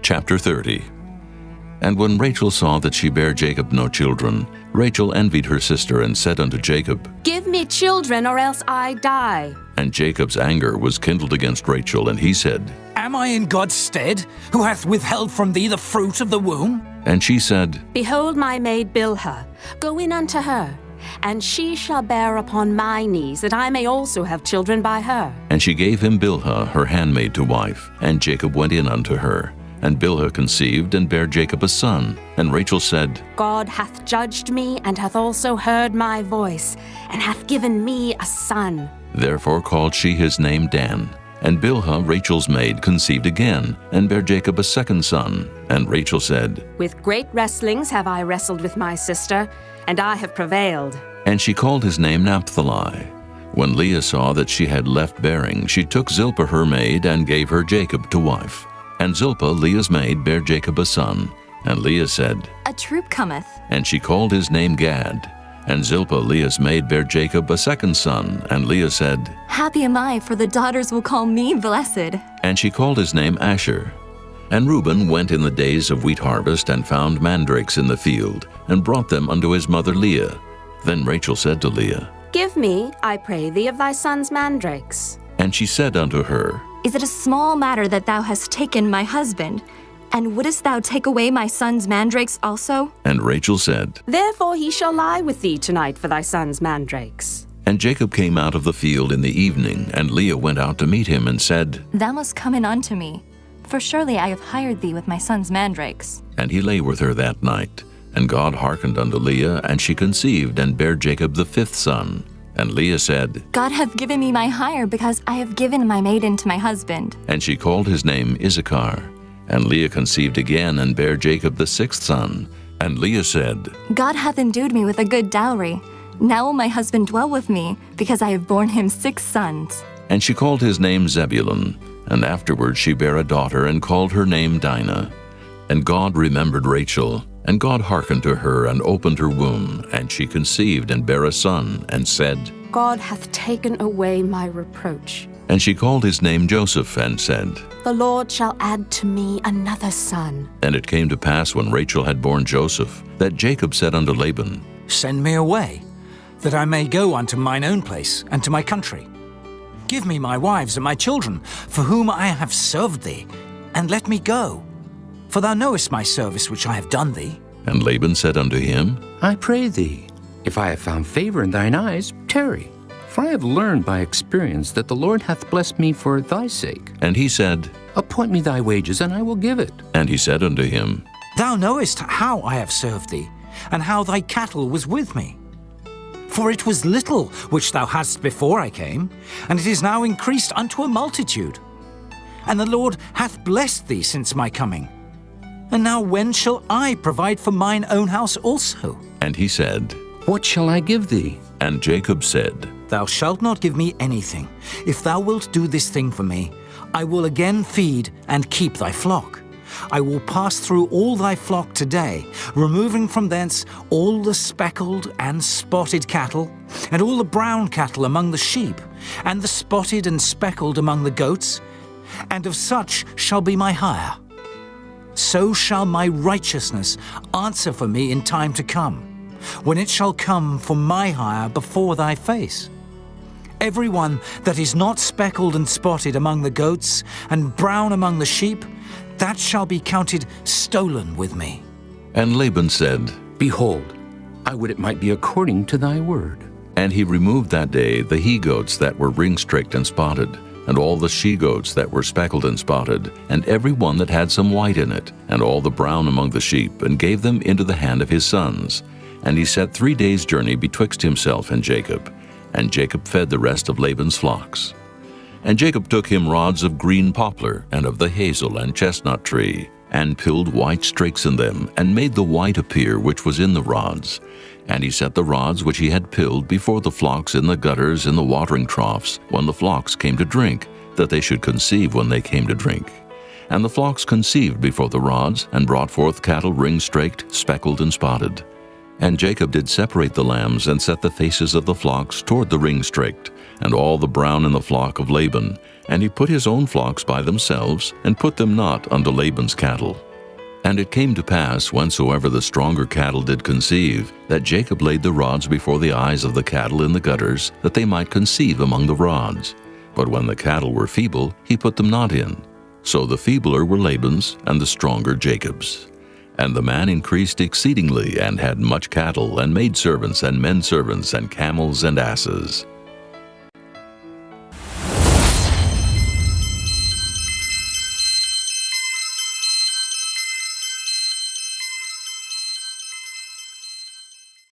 Chapter 30. And when Rachel saw that she bare Jacob no children, Rachel envied her sister and said unto Jacob, Give me children, or else I die. And Jacob's anger was kindled against Rachel, and he said, Am I in God's stead, who hath withheld from thee the fruit of the womb? And she said, Behold my maid Bilhah, go in unto her, and she shall bear upon my knees, that I may also have children by her. And she gave him Bilhah her handmaid to wife, and Jacob went in unto her. And Bilhah conceived and bare Jacob a son. And Rachel said, God hath judged me, and hath also heard my voice, and hath given me a son. Therefore called she his name Dan. And Bilhah, Rachel's maid, conceived again, and bare Jacob a second son. And Rachel said, With great wrestlings have I wrestled with my sister, and I have prevailed. And she called his name Naphtali. When Leah saw that she had left bearing, she took Zilpah her maid, and gave her Jacob to wife. And Zilpah, Leah's maid, bare Jacob a son. And Leah said, A troop cometh. And she called his name Gad. And Zilpah, Leah's maid, bare Jacob a second son. And Leah said, Happy am I, for the daughters will call me blessed. And she called his name Asher. And Reuben went in the days of wheat harvest, and found mandrakes in the field, and brought them unto his mother Leah. Then Rachel said to Leah, Give me, I pray thee, of thy son's mandrakes. And she said unto her, Is it a small matter that thou hast taken my husband? And wouldest thou take away my son's mandrakes also? And Rachel said, Therefore he shall lie with thee tonight for thy son's mandrakes. And Jacob came out of the field in the evening, and Leah went out to meet him, and said, Thou must come in unto me, for surely I have hired thee with my son's mandrakes. And he lay with her that night. And God hearkened unto Leah, and she conceived, and bare Jacob the fifth son. And Leah said, God hath given me my hire, because I have given my maiden to my husband. And she called his name Issachar. And Leah conceived again, and bare Jacob the sixth son. And Leah said, God hath endued me with a good dowry. Now will my husband dwell with me, because I have borne him 6 sons. And she called his name Zebulun. And afterward she bare a daughter, and called her name Dinah. And God remembered Rachel, and God hearkened to her, and opened her womb. And she conceived, and bare a son, and said, God hath taken away my reproach. And she called his name Joseph, and said, The Lord shall add to me another son. And it came to pass, when Rachel had borne Joseph, that Jacob said unto Laban, Send me away, that I may go unto mine own place and to my country. Give me my wives and my children, for whom I have served thee, and let me go. For thou knowest my service which I have done thee. And Laban said unto him, I pray thee, if I have found favor in thine eyes, tarry. For I have learned by experience that the Lord hath blessed me for thy sake. And he said, Appoint me thy wages, and I will give it. And he said unto him, Thou knowest how I have served thee, and how thy cattle was with me. For it was little which thou hadst before I came, and it is now increased unto a multitude. And the Lord hath blessed thee since my coming. And now when shall I provide for mine own house also? And he said, What shall I give thee? And Jacob said, Thou shalt not give me anything. If thou wilt do this thing for me, I will again feed and keep thy flock. I will pass through all thy flock today, removing from thence all the speckled and spotted cattle, and all the brown cattle among the sheep, and the spotted and speckled among the goats, and of such shall be my hire. So shall my righteousness answer for me in time to come, when it shall come for my hire before thy face. Every one that is not speckled and spotted among the goats, and brown among the sheep, that shall be counted stolen with me. And Laban said, Behold, I would it might be according to thy word. And he removed that day the he-goats that were ring-streaked and spotted, and all the she-goats that were speckled and spotted, and every one that had some white in it, and all the brown among the sheep, and gave them into the hand of his sons. And he set 3 days' journey betwixt himself and Jacob. And Jacob fed the rest of Laban's flocks. And Jacob took him rods of green poplar, and of the hazel and chestnut tree, and pilled white streaks in them, and made the white appear which was in the rods. And he set the rods which he had pilled before the flocks in the gutters in the watering troughs, when the flocks came to drink, that they should conceive when they came to drink. And the flocks conceived before the rods, and brought forth cattle ring-streaked, speckled, and spotted. And Jacob did separate the lambs, and set the faces of the flocks toward the ring-streaked, and all the brown in the flock of Laban, And he put his own flocks by themselves, and put them not unto Laban's cattle. And it came to pass, whensoever the stronger cattle did conceive, that Jacob laid the rods before the eyes of the cattle in the gutters, that they might conceive among the rods. But when the cattle were feeble, he put them not in. So the feebler were Laban's, and the stronger Jacob's. And the man increased exceedingly, and had much cattle, and maidservants, and menservants, and camels, and asses.